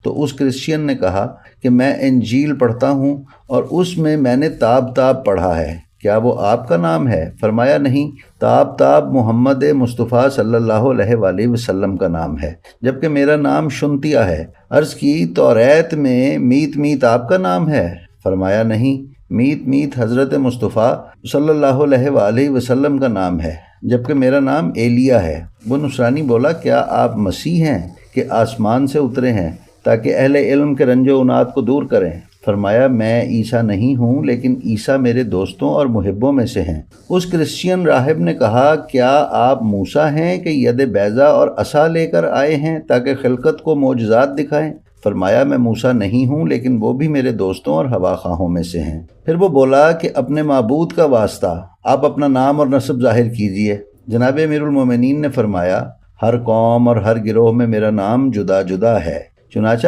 تو اس کرسچین نے کہا کہ میں انجیل پڑھتا ہوں اور اس میں نے تاب تاب پڑھا ہے، کیا وہ آپ کا نام ہے؟ فرمایا نہیں، تاب تاب محمد مصطفیٰ صلی اللہ علیہ وآلہ وسلم کا نام ہے، جبکہ میرا نام شنتیا ہے۔ عرض کی توریت میں میت میت آپ کا نام ہے؟ فرمایا نہیں، میت میت حضرت مصطفیٰ صلی اللہ علیہ وآلہ وسلم کا نام ہے، جبکہ میرا نام ایلیا ہے۔ وہ نصرانی بولا، کیا آپ مسیح ہیں کہ آسمان سے اترے ہیں تاکہ اہل علم کے رنج و عناد کو دور کریں؟ فرمایا، میں عیسیٰ نہیں ہوں، لیکن عیسیٰ میرے دوستوں اور محبوں میں سے ہیں۔ اس کرسچین راہب نے کہا، کیا آپ موسیٰ ہیں کہ ید بیضا اور عصا لے کر آئے ہیں تاکہ خلقت کو معجزات دکھائیں؟ فرمایا، میں موسیٰ نہیں ہوں، لیکن وہ بھی میرے دوستوں اور ہوا خواہوں میں سے ہیں۔ پھر وہ بولا کہ اپنے معبود کا واسطہ آپ اپنا نام اور نسب ظاہر کیجئے۔ جناب امیر المومنین نے فرمایا، ہر قوم اور ہر گروہ میں میرا نام جدا جدا ہے، چنانچہ